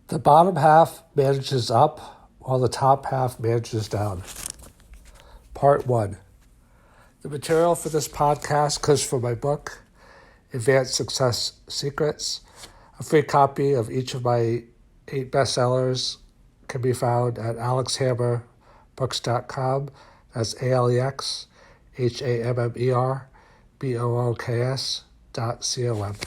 The bottom half manages up, while the top half manages down. Part 1. The material for this podcast comes from my book, Advanced Success Secrets. A free copy of each of my 8 bestsellers can be found at alexhammerbooks.com. That's AlexHammerbooks.com.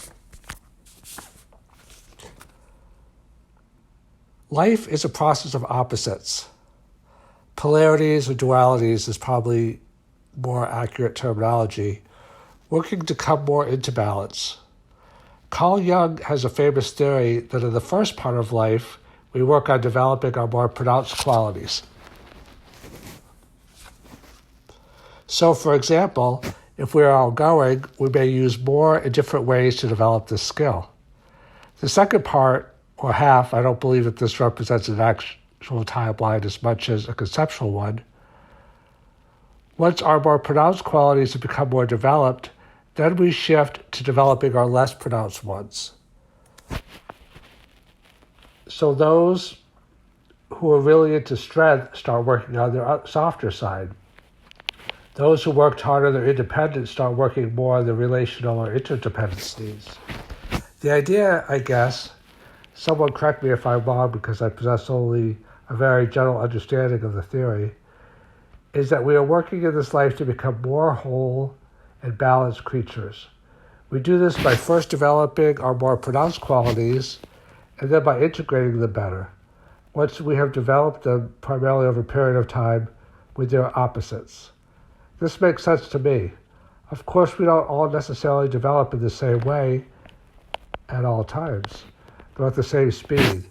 Life is a process of opposites. Polarities or dualities is probably more accurate terminology, working to come more into balance. Carl Jung has a famous theory that in the first part of life, we work on developing our more pronounced qualities. So, for example, if we are outgoing, we may use more in different ways to develop this skill. The second part, or half, I don't believe that this represents an actual timeline as much as a conceptual one. Once our more pronounced qualities have become more developed, then we shift to developing our less pronounced ones. So those who are really into strength start working on their softer side. Those who worked hard on their independence start working more on their relational or interdependence needs. The idea, I guess, someone correct me if I'm wrong because I possess only a very general understanding of the theory, is that we are working in this life to become more whole and balanced creatures. We do this by first developing our more pronounced qualities and then by integrating them better, once we have developed them primarily over a period of time with their opposites. This makes sense to me. Of course, we don't all necessarily develop in the same way at all times, but at the same speed.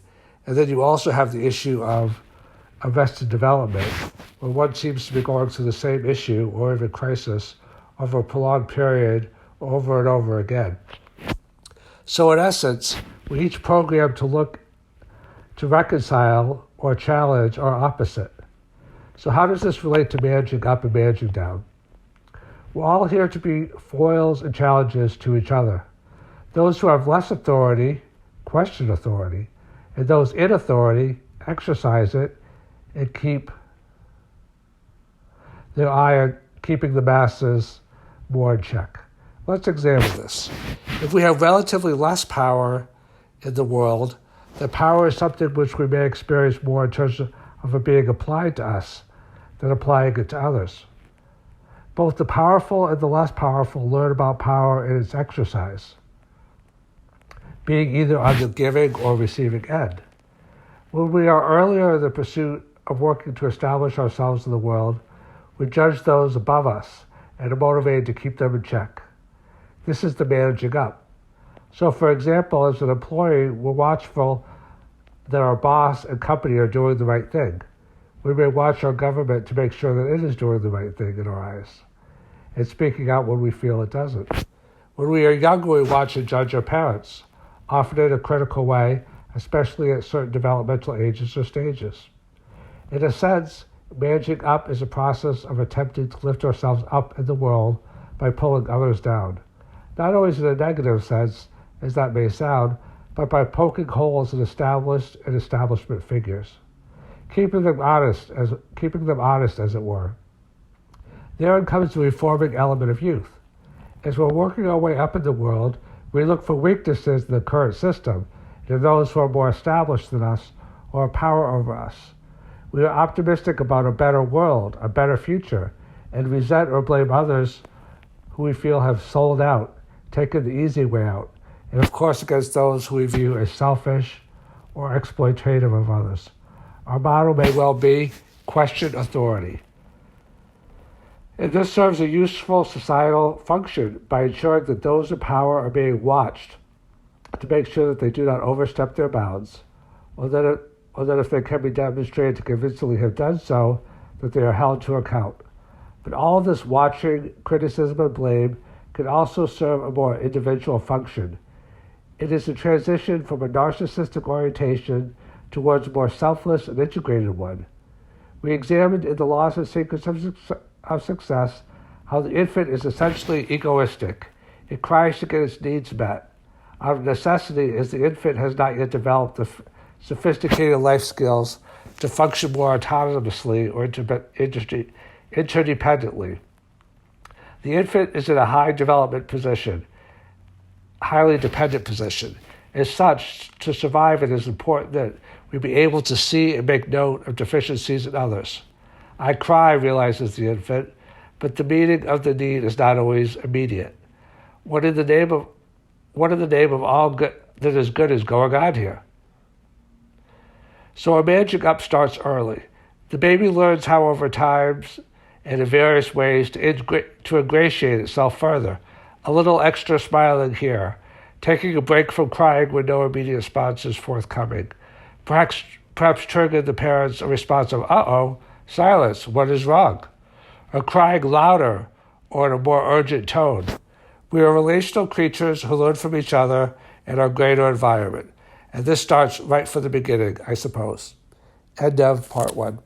And then you also have the issue of arrested development, where one seems to be going through the same issue or even crisis over a prolonged period over and over again. So in essence, we each program to look to reconcile or challenge our opposite. So how does this relate to managing up and managing down? We're all here to be foils and challenges to each other. Those who have less authority question authority, and those in authority exercise it and keep their eye on keeping the masses more in check. Let's examine this. If we have relatively less power in the world, then power is something which we may experience more in terms of it being applied to us than applying it to others. Both the powerful and the less powerful learn about power in its exercise, being either on the giving or receiving end. When we are earlier in the pursuit of working to establish ourselves in the world, we judge those above us and are motivated to keep them in check. This is the managing up. So, for example, as an employee, we're watchful that our boss and company are doing the right thing. We may watch our government to make sure that it is doing the right thing in our eyes, and speaking out when we feel it doesn't. When we are younger, we watch and judge our parents, often in a critical way, especially at certain developmental ages or stages. In a sense, managing up is a process of attempting to lift ourselves up in the world by pulling others down. Not always in a negative sense, as that may sound, but by poking holes in established and establishment figures, keeping them honest, as it were. Therein comes the reforming element of youth. As we're working our way up in the world, we look for weaknesses in the current system and in those who are more established than us or have power over us. We are optimistic about a better world, a better future, and resent or blame others who we feel have sold out, taken the easy way out, and of course against those who we view as selfish or exploitative of others. Our motto may well be, question authority. And this serves a useful societal function by ensuring that those in power are being watched to make sure that they do not overstep their bounds, or that if they can be demonstrated to convincingly have done so, that they are held to account. But all of this watching, criticism, and blame can also serve a more individual function. It is a transition from a narcissistic orientation towards a more selfless and integrated one. We examined in the Laws and Secrets of Success how the infant is essentially egoistic. It cries to get its needs met, out of necessity, as the infant has not yet developed the sophisticated life skills to function more autonomously or interdependently. The infant is in a high development position, highly dependent position. As such, to survive, it is important that we be able to see and make note of deficiencies in others. I cry, realizes the infant, but the meaning of the need is not always immediate. What in the name of all good that is good is going on here? So our managing up starts early. The baby learns how over time and in various ways to ingratiate itself further. A little extra smiling here, taking a break from crying when no immediate response is forthcoming. Perhaps triggering the parents a response of, uh-oh, silence, what is wrong? Or crying louder or in a more urgent tone. We are relational creatures who learn from each other and our greater environment. And this starts right from the beginning, I suppose. End of part 1.